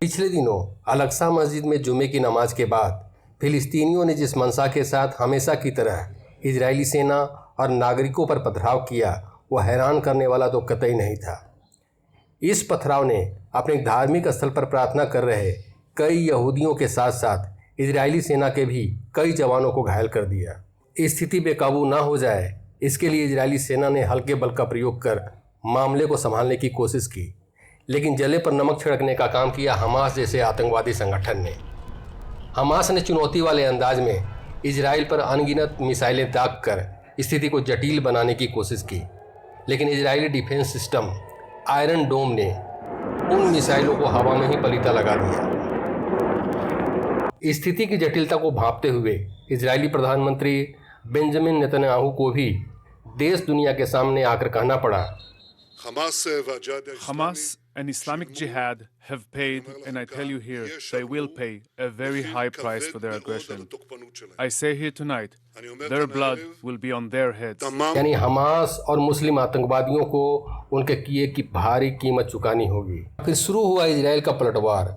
पिछले दिनों अल-अक्सा मस्जिद में जुमे की नमाज के बाद फिलिस्तीनियों ने जिस मंशा के साथ हमेशा की तरह इजरायली सेना और नागरिकों पर पथराव किया वह हैरान करने वाला तो कतई नहीं था। इस पथराव ने अपने धार्मिक स्थल पर प्रार्थना कर रहे कई यहूदियों के साथ साथ इजरायली सेना के भी कई जवानों को घायल कर दिया। स्थिति बेकाबू ना हो जाए इसके लिए इजरायली सेना ने हल्के बल का प्रयोग कर मामले को संभालने की कोशिश की, लेकिन जले पर नमक छिड़कने का काम किया हमास जैसे आतंकवादी संगठन ने। हमास ने चुनौती वाले अंदाज में इजराइल पर अनगिनत मिसाइलें दाग कर स्थिति को जटिल बनाने की कोशिश की, लेकिन इजरायली डिफेंस सिस्टम आयरन डोम ने उन मिसाइलों को हवा में ही पलीता लगा दिया। स्थिति की जटिलता को भांपते हुए इजरायली प्रधानमंत्री बेंजामिन नेतन्याहू को भी देश दुनिया के सामने आकर कहना पड़ा, Hamas and Islamic Jihad have paid, and I tell you here, they will pay a very high price for their aggression. I say here tonight, their blood will be on their heads. यानी Hamas और मुस्लिम आतंकवादियों को उनके किए की भारी कीमत चुकानी होगी। फिर शुरू हुआ इजराइल का पलटवार।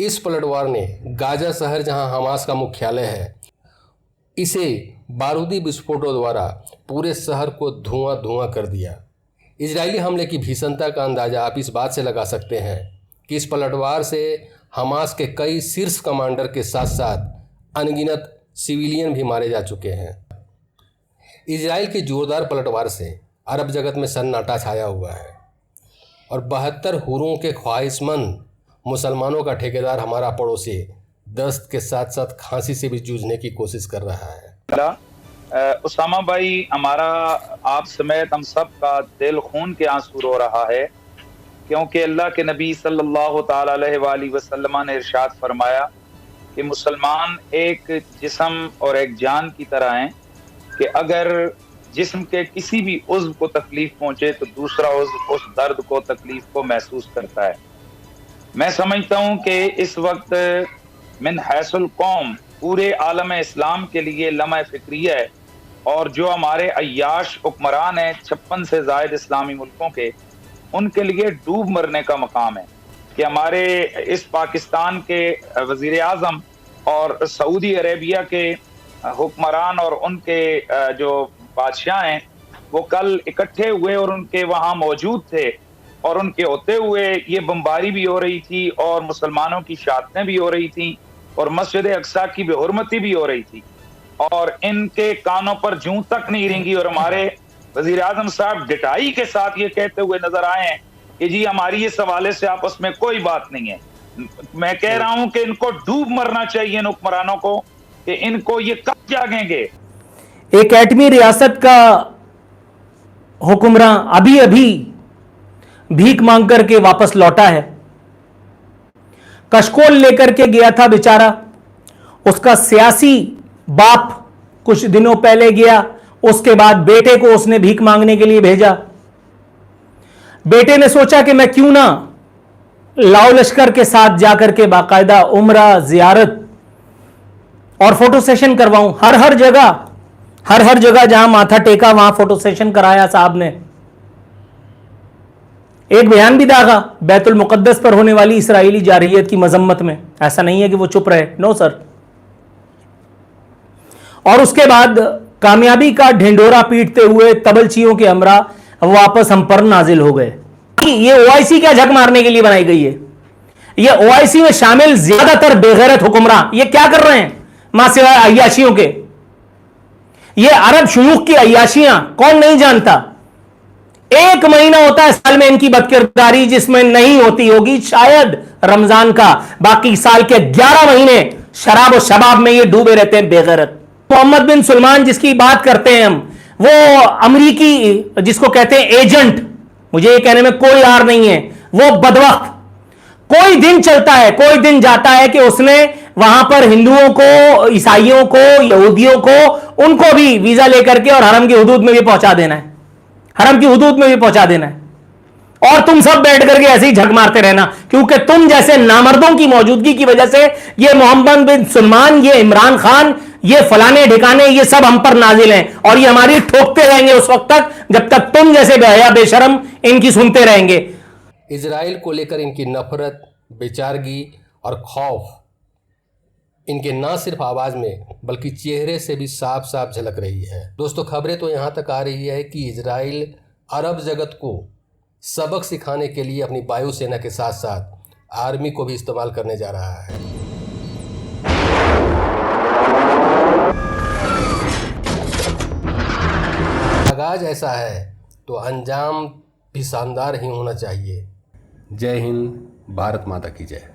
इस पलटवार ने गाजा शहर जहां हमास का मुख्यालय है, इसे बारूदी विस्फोटों द्वारा पूरे शहर को धुआं धुआं कर दिया। इजरायली हमले की भीषणता का अंदाज़ा आप इस बात से लगा सकते हैं कि इस पलटवार से हमास के कई शीर्ष कमांडर के साथ साथ अनगिनत सिविलियन भी मारे जा चुके हैं। इजराइल के जोरदार पलटवार से अरब जगत में सन्नाटा छाया हुआ है और 72 हुरों के ख्वाहिशमंद मुसलमानों का ठेकेदार हमारा पड़ोसी दस्त के साथ साथ खांसी से भी जूझने की कोशिश कर रहा है। उसामा भाई, हमारा आप समेत हम सब का दिल खून के आंसू रो रहा है, क्योंकि अल्लाह के नबी सल्लल्लाहु ताला अलैहि वसल्लम ने इरशाद फरमाया कि मुसलमान एक जिस्म और एक जान की तरह हैं कि अगर जिस्म के किसी भी उज़्व को तकलीफ पहुंचे तो दूसरा उज़्व उस दर्द को, तकलीफ को महसूस करता है। मैं समझता हूँ कि इस वक्त मिन हैसुल कौम पूरे आलम इस्लाम के लिए लम्हा फिक्रिया है, और जो हमारे अय्याश हुक्मरान हैं 56 से ज़ायद इस्लामी मुल्कों के, उनके लिए डूब मरने का मकाम है कि हमारे इस पाकिस्तान के वज़ीर आज़म और सऊदी अरेबिया के हुक्मरान और उनके जो बादशाह हैं वो कल इकट्ठे हुए और उनके वहाँ मौजूद थे, और उनके होते हुए ये बमबारी भी हो रही थी और मुसलमानों की शहादतें भी हो रही थी और मस्जिद अक्सा की बेहुरमती भी हो रही थी, और इनके कानों पर जूं तक नहीं रेंगी। और हमारे वजीर आजम साहब डिटाई के साथ ये कहते हुए नजर आए हैं कि जी हमारी इस हवाले से आपस में कोई बात नहीं है। मैं कह रहा हूं कि इनको डूब मरना चाहिए इन हुक्मरानों को, कि इनको ये कब जागेंगे। एक एटमी रियासत का हुक्मरान अभी अभी भीख मांग करके वापस लौटा है। कशकोल लेकर के गया था बेचारा, उसका सियासी बाप कुछ दिनों पहले गया, उसके बाद बेटे को उसने भीख मांगने के लिए भेजा। बेटे ने सोचा कि मैं क्यों ना लाओ लश्कर के साथ जाकर के बाकायदा उम्रा, जियारत और फोटो सेशन करवाऊं। हर हर जगह जहां माथा टेका वहां फोटो सेशन कराया साहब ने। एक बयान भी दागा बैतुल मुकद्दस पर होने वाली इसराइली जारहियत की मजम्मत में। ऐसा नहीं है कि वो चुप रहे, नो सर। और उसके बाद कामयाबी का ढिंडोरा पीटते हुए तबलचियों के हमरा वापस हम पर नाजिल हो गए। ये ओआईसी क्या झक मारने के लिए बनाई गई है? ये ओआईसी में शामिल ज्यादातर बेगैरत हुक्मरान ये क्या कर रहे हैं मां सिवाय अय्याशियों के? ये अरब शुयूख की अय्याशियां कौन नहीं जानता? एक महीना होता है साल में इनकी बदकिरदारी जिसमें नहीं होती होगी शायद रमजान का, बाकी साल के 11 महीने शराब और शबाब में ये डूबे रहते हैं बेगैरत। मोहम्मद बिन सलमान जिसकी बात करते हैं हम, वो अमरीकी जिसको कहते हैं एजेंट, मुझे ये कहने में कोई आर नहीं है, वो बदवक्त कोई दिन चलता है, कोई दिन जाता है कि उसने वहां पर हिंदुओं को, ईसाइयों को, यहूदियों को, उनको भी वीजा लेकर के और हरम की हुदूद में भी पहुंचा देना है, हरम की हुदूद में भी पहुंचा देना है। और तुम सब बैठ करके ऐसे ही झक मारते रहना, क्योंकि तुम जैसे नामर्दों की मौजूदगी की वजह से ये मोहम्मद बिन सलमान, ये इमरान खान, ये फलाने ठिकाने, ये सब हम पर नाजिल हैं और ये हमारी ठोकते रहेंगे उस वक्त तक जब तक तुम जैसे बेहया बेशरम इनकी सुनते रहेंगे। इजराइल को लेकर इनकी नफरत, बेचारगी और खौफ इनके ना सिर्फ आवाज़ में बल्कि चेहरे से भी साफ साफ झलक रही है। दोस्तों, खबरें तो यहाँ तक आ रही है कि इजराइल अरब जगत को सबक सिखाने के लिए अपनी वायुसेना के साथ साथ आर्मी को भी इस्तेमाल करने जा रहा है। आगाज ऐसा है तो अंजाम भी शानदार ही होना चाहिए। जय हिंद, भारत माता की जय।